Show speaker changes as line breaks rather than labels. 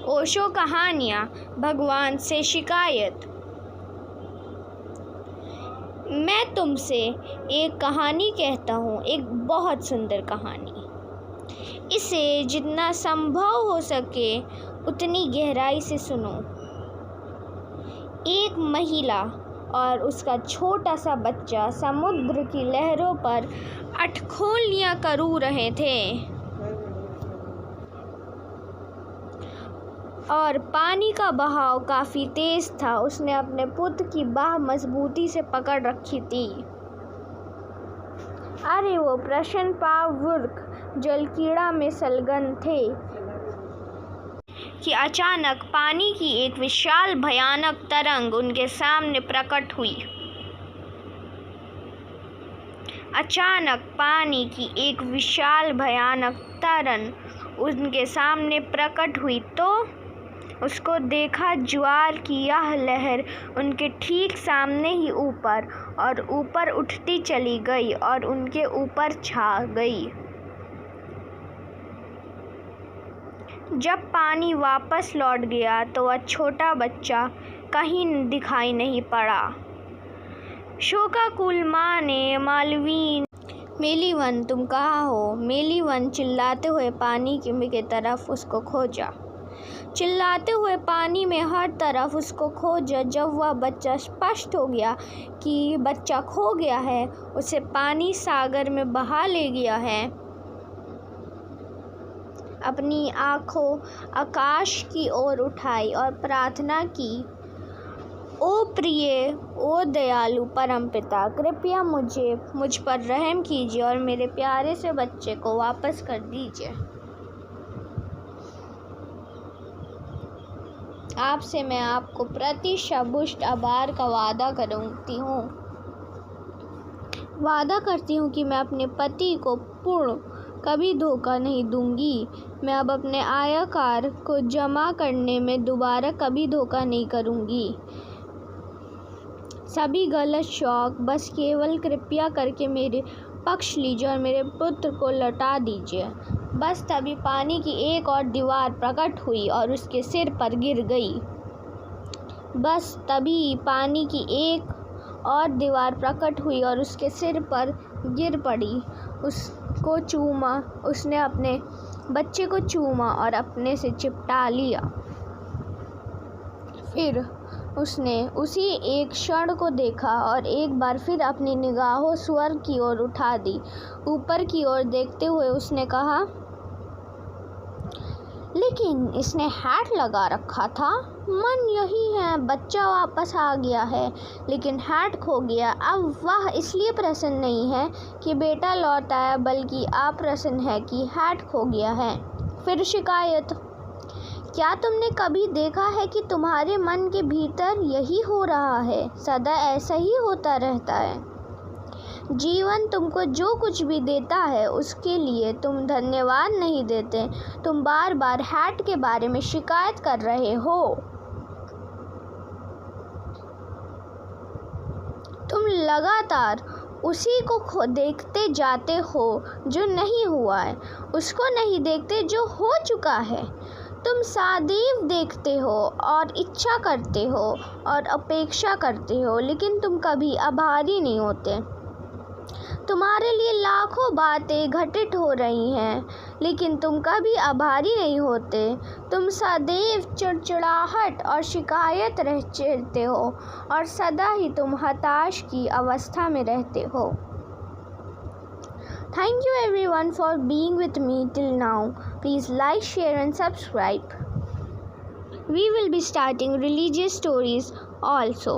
ओशो कहानियाँ, भगवान से शिकायत। मैं तुमसे एक कहानी कहता हूँ, एक बहुत सुंदर कहानी। इसे जितना संभव हो सके उतनी गहराई से सुनो। एक महिला और उसका छोटा सा बच्चा समुद्र की लहरों पर अठखोलियाँ करू रहे थे और पानी का बहाव काफ़ी तेज़ था। उसने अपने पुत्र की बाह मजबूती से पकड़ रखी थी। अरे वो प्रश्न पावुर्क जलकीड़ा में संलग्न थे कि अचानक पानी की एक विशाल भयानक तरंग उनके सामने प्रकट हुई। अचानक पानी की एक विशाल भयानक तरंग उनके सामने प्रकट हुई तो उसको देखा ज्वार की यह लहर उनके ठीक सामने ही ऊपर उठती चली गई और उनके ऊपर छा गई। जब पानी वापस लौट गया तो वह छोटा बच्चा कहीं दिखाई नहीं पड़ा। शोकाकुल माँ ने मेलीवन तुम कहाँ हो? मेलीवन चिल्लाते हुए पानी की तरफ उसको खोजा। चिल्लाते हुए पानी में हर तरफ उसको खोजा। जब वह बच्चा स्पष्ट हो गया कि बच्चा खो गया है, उसे पानी सागर में बहा ले गया है, अपनी आँखों आकाश की ओर उठाई और प्रार्थना की, ओ प्रिय, ओ दयालु परमपिता, कृपया मुझ पर रहम कीजिए और मेरे प्यारे से बच्चे को वापस कर दीजिए। आपसे मैं आपको प्रति शबुष्ट आभार का वादा करती हूँ कि मैं अपने पति को पूर्ण कभी धोखा नहीं दूंगी। मैं अब अपने आयकर को जमा करने में दोबारा कभी धोखा नहीं करूँगी। सभी गलत शौक बस केवल कृपया करके मेरे पक्ष लीजिए और मेरे पुत्र को लौटा दीजिए। बस तभी पानी की एक और दीवार प्रकट हुई और उसके सिर पर गिर गई। बस तभी पानी की एक और दीवार प्रकट हुई और उसके सिर पर गिर पड़ी। उसको चूमा, उसने अपने बच्चे को चूमा और अपने से चिपटा लिया। फिर उसने उसी एक क्षण को देखा और एक बार फिर अपनी निगाहों स्वर्ग की ओर उठा दी। ऊपर की ओर देखते हुए उसने कहा, लेकिन इसने हैट लगा रखा था। मन यही है, बच्चा वापस आ गया है लेकिन हैट खो गया। अब वह इसलिए प्रसन्न नहीं है कि बेटा लौट आया, बल्कि अप्रसन्न है कि हैट खो गया है। फिर शिकायत। क्या तुमने कभी देखा है कि तुम्हारे मन के भीतर यही हो रहा है? सदा ऐसा ही होता रहता है। जीवन तुमको जो कुछ भी देता है उसके लिए तुम धन्यवाद नहीं देते। तुम बार बार हैट के बारे में शिकायत कर रहे हो। तुम लगातार उसी को देखते जाते हो जो नहीं हुआ है, उसको नहीं देखते जो हो चुका है। तुम सदैव देखते हो और इच्छा करते हो और अपेक्षा करते हो, लेकिन तुम कभी आभारी नहीं होते। तुम्हारे लिए लाखों बातें घटित हो रही हैं, लेकिन तुम कभी आभारी नहीं होते। तुम सदैव चिड़चिड़ाहट और शिकायत रहते हो और सदा ही तुम हताश की अवस्था में रहते हो। Thank you everyone for being with me till now. Please like, share and subscribe. We will be starting religious stories also.